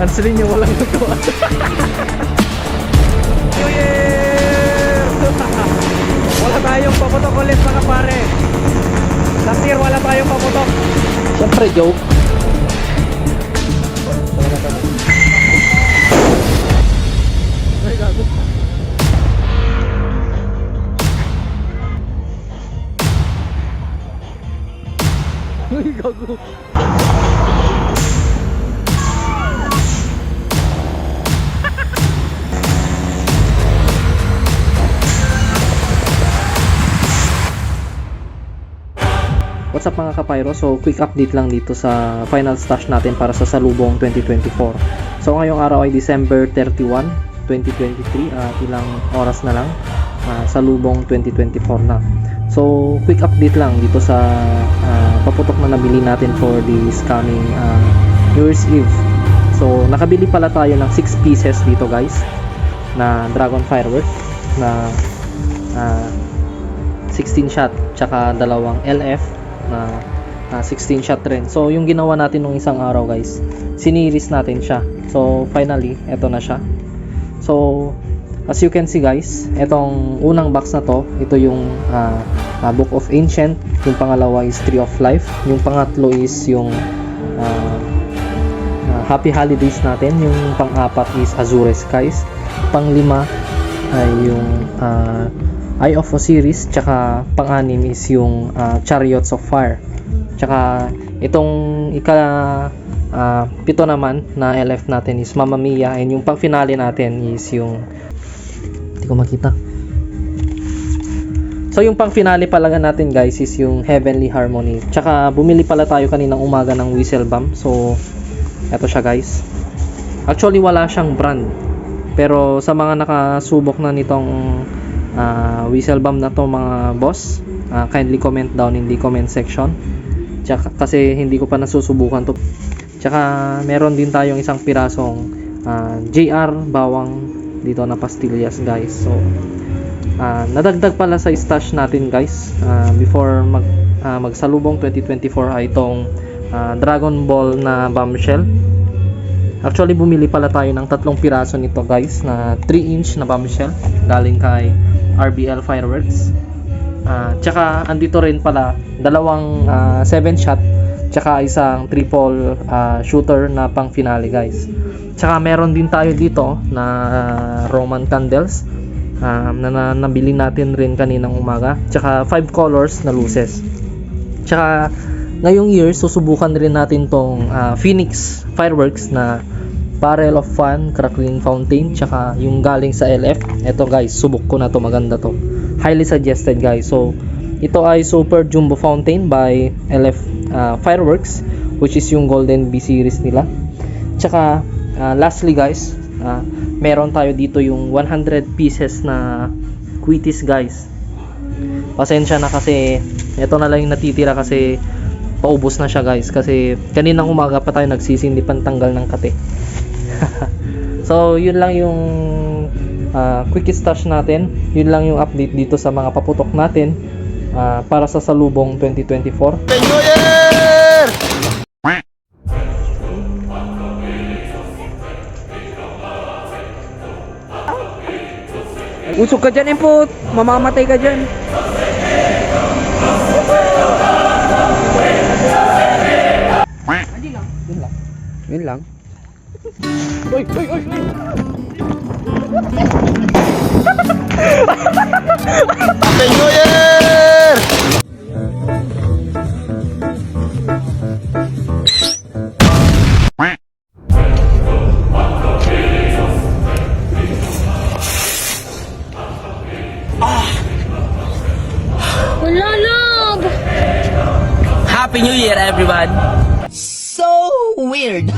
Answerin nyo, walang nagawa. New Year! Wala tayong paputok ulit mga pare. Last year wala tayong paputok. Siyempre joke. Ay gago. Ay gago. What's up mga kapayro? So quick update lang dito sa final stash natin para sa Salubong 2024. So ngayong araw ay December 31, 2023 at ilang oras na lang Salubong 2024 na. So quick update lang dito sa paputok na nabili natin for this coming New Year's Eve. So nakabili pala tayo ng 6 pieces dito guys na Dragon Firework na 16 shot tsaka dalawang LF na 16 shot rin. So yung ginawa natin nung isang araw guys, siniris natin siya. So finally eto na siya. So as you can see guys, etong unang box na to, ito yung Book of Ancient, yung pangalawa is Tree of Life, yung pangatlo is yung Happy Holidays natin, yung pang-apat is Azure Skies, pang-lima ay yung Eye of Osiris, tsaka pang-anim is yung Chariots of Fire. Tsaka itong pito naman na LF natin is Mamma Mia, and yung pang-finale natin is yung hindi ko makita. So yung pang-finale palaga natin guys is yung Heavenly Harmony. Tsaka bumili pala tayo kaninang umaga ng Whistle Bomb. So eto siya guys. Actually wala siyang brand, pero sa mga nakasubok na nitong Whistle Bomb na to mga boss, kindly comment down in the comment section. Tsaka, kasi hindi ko pa nasusubukan to. Tsaka meron din tayong isang pirasong JR bawang dito na pastillas guys. So nadagdag pala sa stash natin guys before magsalubong 2024 ay itong Dragon Ball na bombshell. Actually bumili pala tayo ng 3 piraso nito guys na 3-inch na bombshell galing kay RBL Fireworks. Tsaka andito rin pala dalawang 7-shot tsaka isang triple shooter na pang finale guys. Tsaka meron din tayo dito na Roman candles na nabili natin rin kaninang umaga. Tsaka 5 colors na luces. Tsaka ngayong year susubukan rin natin tong Phoenix Fireworks na Barrel of Fun Crackling Fountain, tsaka yung galing sa LF. Ito guys, subok ko na to, maganda to. Highly suggested guys. So ito ay Super Jumbo Fountain by LF Fireworks, which is yung Golden B series nila. Tsaka lastly guys, meron tayo dito yung 100 pieces na Quitis guys. Pasensya na kasi ito na lang yung natitira kasi paubos na siya guys, kasi kaninang umaga pa tayo nagsisindi pantanggal ng kate. So yun lang yung quick stash natin. Yun lang yung update dito sa mga paputok natin para sa Salubong 2024. New Year! Usok ka dyan, Imput! Mamamatay ka dyan! Yun lang. Yun lang. Uy! Uy! Uy! Uy! Happy New Year! Wala lang! Happy New Year, everyone! So weird!